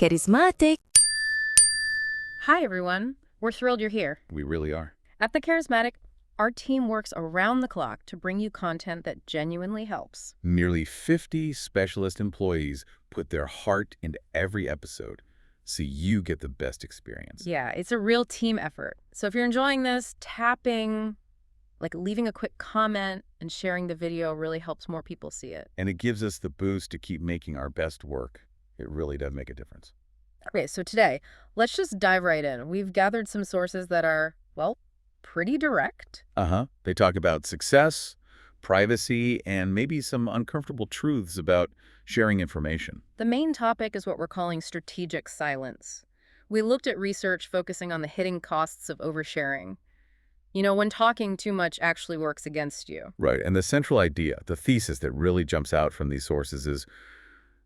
charismatic. Hi, everyone. We're thrilled you're here. We really are. At The Charismatic, our team works around the clock to bring you content that genuinely helps. Nearly 50 specialist employees put their heart into every episode, so you get the best experience. Yeah, it's a real team effort. So if you're enjoying this, tapping, leaving a quick comment and sharing the video really helps more people see it. And it gives us the boost to keep making our best work. It really does make a difference. Okay, so today, let's just dive right in. We've gathered some sources that are, well, pretty direct. They talk about success, privacy, and maybe some uncomfortable truths about sharing information. The main topic is what we're calling strategic silence. We looked at research focusing on the hidden costs of oversharing. You know, when talking too much actually works against you. Right, and the central idea, the thesis that really jumps out from these sources is,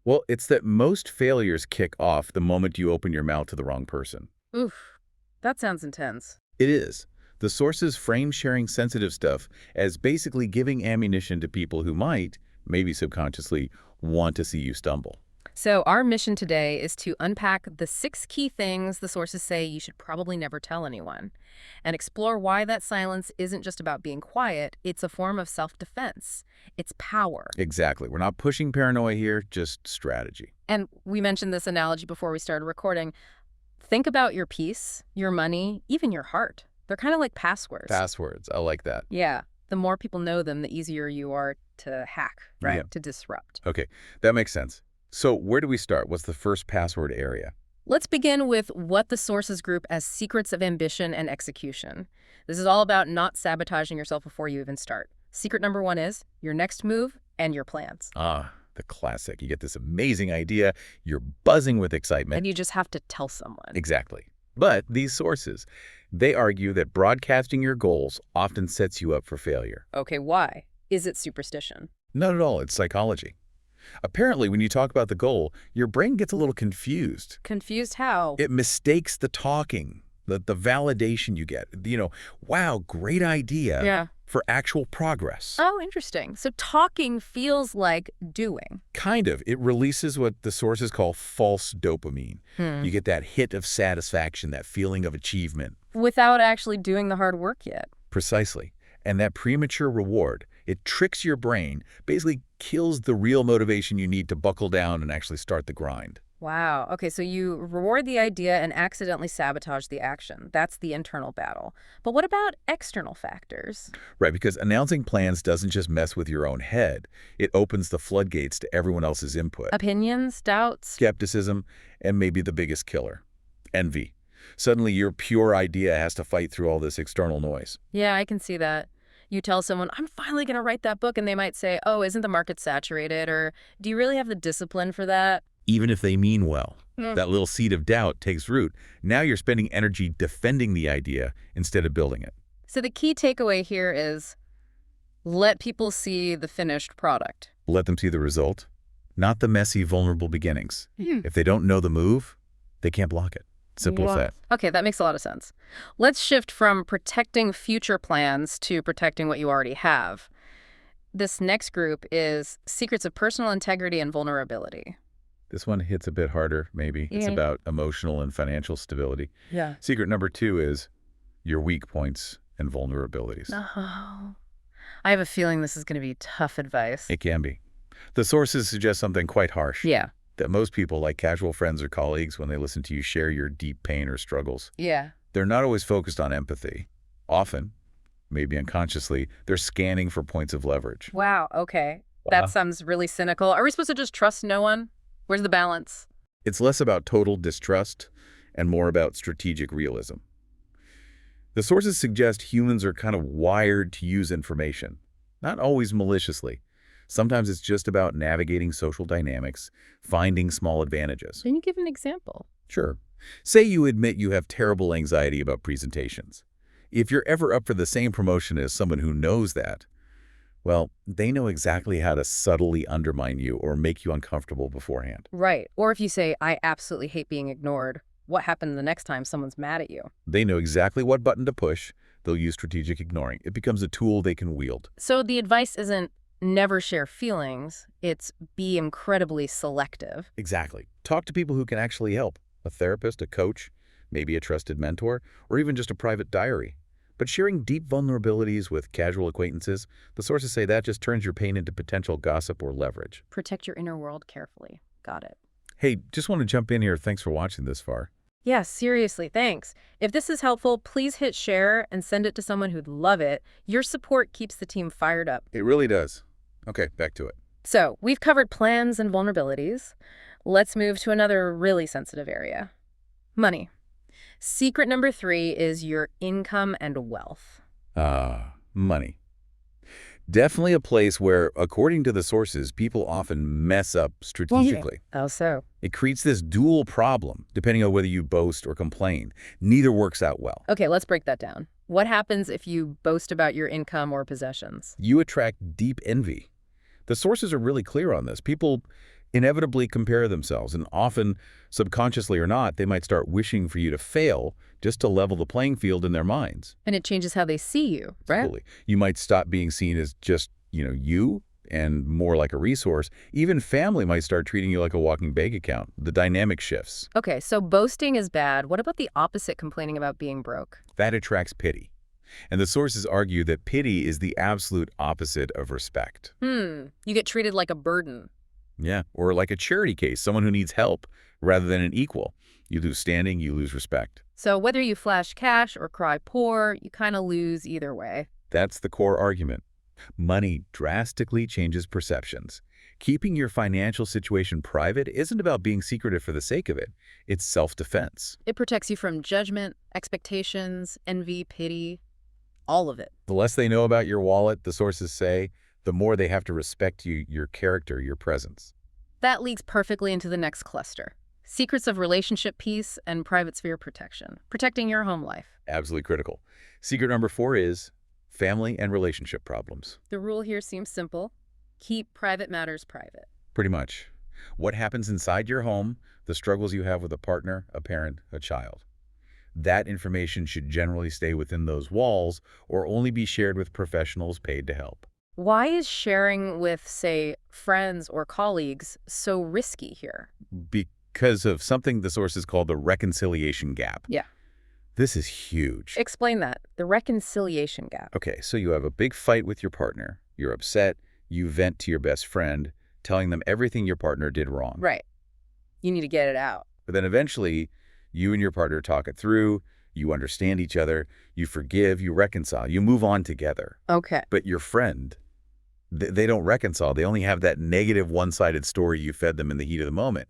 well, it's that most failures kick off the moment you open your mouth to the wrong person. Oof, that sounds intense. It is. The sources frame sharing sensitive stuff as basically giving ammunition to people who might, maybe subconsciously, want to see you stumble. So our mission today is to unpack the 6 key things the sources say you should probably never tell anyone, and explore why that silence isn't just about being quiet, it's a form of self-defense. It's power. Exactly. We're not pushing paranoia here, just strategy. And we mentioned this analogy before we started recording. Think about your peace, your money, even your heart. They're kind of like passwords. Passwords. I like that. Yeah. The more people know them, the easier you are to hack, right? Yeah. To disrupt. Okay, that makes sense. So where do we start? What's the first password area? Let's begin with what the sources group as secrets of ambition and execution. This is all about not sabotaging yourself before you even start. Secret number 1 is your next move and your plans. The classic. You get this amazing idea, you're buzzing with excitement. And you just have to tell someone. Exactly. But these sources, they argue that broadcasting your goals often sets you up for failure. Okay, why? Is it superstition? Not at all. It's psychology. Apparently, when you talk about the goal, your brain gets a little confused. Confused how? It mistakes the talking, the validation you get. Wow, great idea. Yeah. For actual progress. Oh, interesting. So talking feels like doing. Kind of. It releases what the sources call false dopamine. You get that hit of satisfaction, that feeling of achievement. Without actually doing the hard work yet. Precisely. And that premature reward, it tricks your brain, basically kills the real motivation you need to buckle down and actually start the grind. Wow. Okay, so you reward the idea and accidentally sabotage the action. That's the internal battle. But what about external factors? Right, because announcing plans doesn't just mess with your own head. It opens the floodgates to everyone else's input. Opinions, doubts? Skepticism, and maybe the biggest killer, envy. Suddenly your pure idea has to fight through all this external noise. Yeah, I can see that. You tell someone, I'm finally going to write that book, and they might say, oh, isn't the market saturated? Or do you really have the discipline for that? Even if they mean well, that little seed of doubt takes root. Now you're spending energy defending the idea instead of building it. So the key takeaway here is let people see the finished product. Let them see the result, not the messy, vulnerable beginnings. If they don't know the move, they can't block it. Simple as that. Okay, that makes a lot of sense. Let's shift from protecting future plans to protecting what you already have. This next group is secrets of personal integrity and vulnerability. This one hits a bit harder, maybe. It's about emotional and financial stability. Yeah. Secret number 2 is your weak points and vulnerabilities. Oh, I have a feeling this is going to be tough advice. It can be. The sources suggest something quite harsh. Yeah. That most people, like casual friends or colleagues, when they listen to you share your deep pain or struggles, Yeah. they're not always focused on empathy. Often, maybe unconsciously, they're scanning for points of leverage. Wow, okay. That sounds really cynical. Are we supposed to just trust no one? Where's the balance? It's less about total distrust and more about strategic realism. The sources suggest humans are kind of wired to use information, not always maliciously. Sometimes it's just about navigating social dynamics, finding small advantages. Can you give an example? Sure. Say you admit you have terrible anxiety about presentations. If you're ever up for the same promotion as someone who knows that, well, they know exactly how to subtly undermine you or make you uncomfortable beforehand. Right. Or if you say, I absolutely hate being ignored, what happens the next time someone's mad at you? They know exactly what button to push. They'll use strategic ignoring. It becomes a tool they can wield. So the advice isn't never share feelings. It's be incredibly selective. Exactly. Talk to people who can actually help. A therapist, a coach, maybe a trusted mentor, or even just a private diary. But sharing deep vulnerabilities with casual acquaintances, the sources say that just turns your pain into potential gossip or leverage. Protect your inner world carefully. Got it. Hey, just want to jump in here. Thanks for watching this far. Yeah, seriously, thanks. If this is helpful, please hit share and send it to someone who'd love it. Your support keeps the team fired up. It really does. Okay, back to it. So, we've covered plans and vulnerabilities. Let's move to another really sensitive area. Money. Secret number 3 is your income and wealth. Money. Definitely a place where, according to the sources, people often mess up strategically. Oh, so? It creates this dual problem, depending on whether you boast or complain. Neither works out well. Okay, let's break that down. What happens if you boast about your income or possessions? You attract deep envy. The sources are really clear on this. People inevitably compare themselves, and often, subconsciously or not, they might start wishing for you to fail just to level the playing field in their minds. And it changes how they see you, right? Absolutely. You might stop being seen as just, you and more like a resource. Even family might start treating you like a walking bank account. The dynamic shifts. Okay, so boasting is bad. What about the opposite, complaining about being broke? That attracts pity. And the sources argue that pity is the absolute opposite of respect. You get treated like a burden. Yeah, or like a charity case, someone who needs help rather than an equal. You lose standing, you lose respect. So whether you flash cash or cry poor, you kind of lose either way. That's the core argument. Money drastically changes perceptions. Keeping your financial situation private isn't about being secretive for the sake of it. It's self-defense. It protects you from judgment, expectations, envy, pity, all of it. The less they know about your wallet, the sources say, the more they have to respect you, your character, your presence. That leads perfectly into the next cluster. Secrets of relationship peace and private sphere protection. Protecting your home life. Absolutely critical. Secret number 4 is family and relationship problems. The rule here seems simple. Keep private matters private. Pretty much. What happens inside your home, the struggles you have with a partner, a parent, a child. That information should generally stay within those walls or only be shared with professionals paid to help. Why is sharing with, say, friends or colleagues so risky here? Because of something the sources call the reconciliation gap. Yeah. This is huge. Explain that. The reconciliation gap. Okay, so you have a big fight with your partner. You're upset. You vent to your best friend, telling them everything your partner did wrong. Right. You need to get it out. But then eventually, you and your partner talk it through. You understand each other. You forgive. You reconcile. You move on together. Okay. But your friend, they don't reconcile. They only have that negative one-sided story you fed them in the heat of the moment.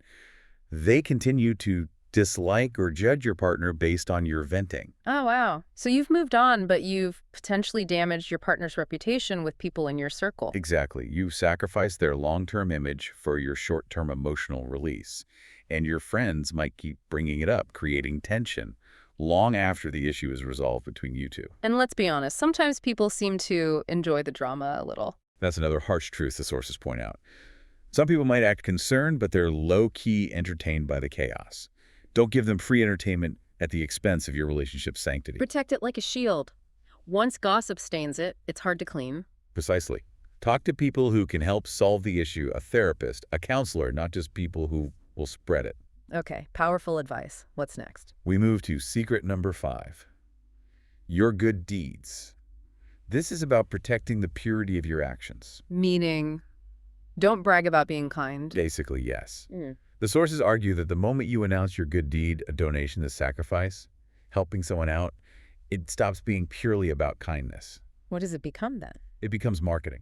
They continue to dislike or judge your partner based on your venting. Oh, wow. So you've moved on, but you've potentially damaged your partner's reputation with people in your circle. Exactly. You sacrifice their long-term image for your short-term emotional release. And your friends might keep bringing it up, creating tension long after the issue is resolved between you two. And let's be honest, sometimes people seem to enjoy the drama a little. That's another harsh truth the sources point out. Some people might act concerned, but they're low-key entertained by the chaos. Don't give them free entertainment at the expense of your relationship's sanctity. Protect it like a shield. Once gossip stains it, it's hard to clean. Precisely. Talk to people who can help solve the issue, a therapist, a counselor, not just people who will spread it. Okay, powerful advice. What's next? We move to secret number 5. Your good deeds. This is about protecting the purity of your actions. Meaning, don't brag about being kind. Basically, yes. The sources argue that the moment you announce your good deed, a donation, a sacrifice, helping someone out, it stops being purely about kindness. What does it become then? It becomes marketing.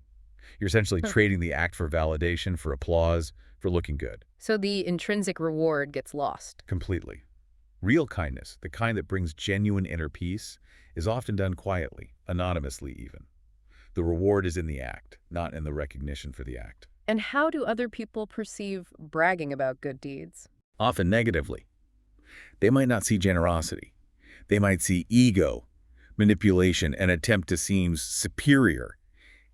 You're essentially trading the act for validation, for applause, for looking good. So the intrinsic reward gets lost. Completely. Real kindness, the kind that brings genuine inner peace, is often done quietly, anonymously even. The reward is in the act, not in the recognition for the act. And how do other people perceive bragging about good deeds? Often negatively. They might not see generosity. They might see ego, manipulation, and attempt to seem superior.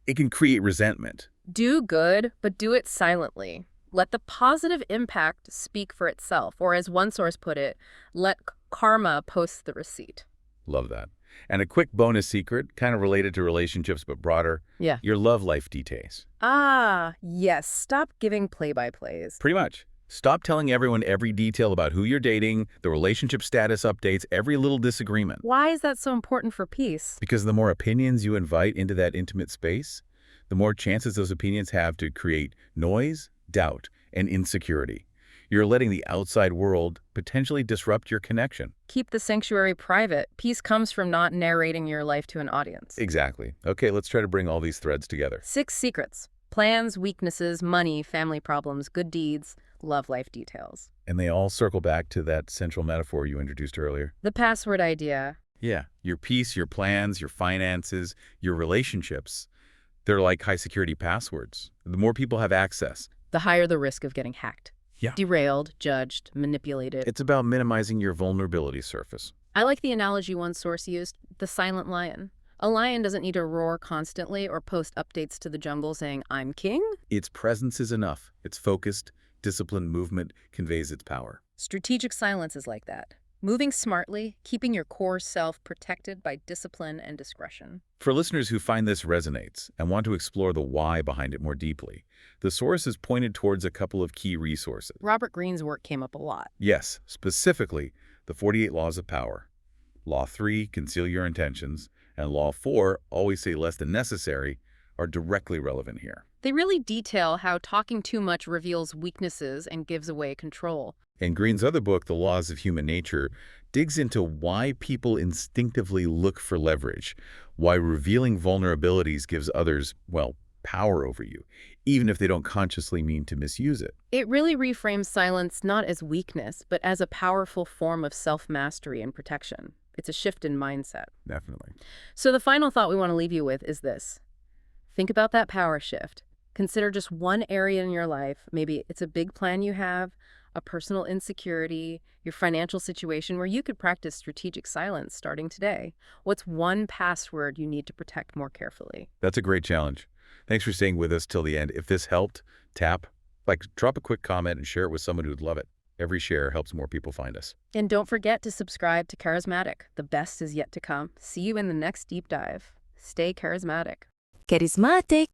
It can create resentment. Do good, but do it silently. Let the positive impact speak for itself, or as one source put it, let karma post the receipt. Love that. And a quick bonus secret, kind of related to relationships but broader, Yeah. your love life details. Ah, yes. Stop giving play-by-plays. Pretty much. Stop telling everyone every detail about who you're dating, the relationship status updates, every little disagreement. Why is that so important for peace? Because the more opinions you invite into that intimate space, the more chances those opinions have to create noise, doubt, and insecurity. You're letting the outside world potentially disrupt your connection. Keep the sanctuary private. Peace comes from not narrating your life to an audience. Exactly. Okay, let's try to bring all these threads together. 6 secrets. Plans, weaknesses, money, family problems, good deeds, love life details. And they all circle back to that central metaphor you introduced earlier. The password idea. Yeah, your peace, your plans, your finances, your relationships, they're like high-security passwords. The more people have access. The higher the risk of getting hacked. Yeah. Derailed, judged, manipulated. It's about minimizing your vulnerability surface. I like the analogy one source used, the silent lion. A lion doesn't need to roar constantly or post updates to the jungle saying, "I'm king." Its presence is enough. Its focused, disciplined movement conveys its power. Strategic silence is like that. Moving smartly, keeping your core self protected by discipline and discretion. For listeners who find this resonates and want to explore the why behind it more deeply, the source is pointed towards a couple of key resources. Robert Greene's work came up a lot. Yes, specifically, the 48 Laws of Power. Law 3, conceal your intentions, and Law 4, always say less than necessary, are directly relevant here. They really detail how talking too much reveals weaknesses and gives away control. And Greene's other book, The Laws of Human Nature, digs into why people instinctively look for leverage, why revealing vulnerabilities gives others, well, power over you, even if they don't consciously mean to misuse it. It really reframes silence not as weakness, but as a powerful form of self-mastery and protection. It's a shift in mindset. Definitely. So the final thought we want to leave you with is this. Think about that power shift. Consider just one area in your life. Maybe it's a big plan you have, a personal insecurity, your financial situation where you could practice strategic silence starting today. What's one password you need to protect more carefully? That's a great challenge. Thanks for staying with us till the end. If this helped, drop a quick comment and share it with someone who'd love it. Every share helps more people find us. And don't forget to subscribe to Charismatic. The best is yet to come. See you in the next deep dive. Stay charismatic. Charismatic.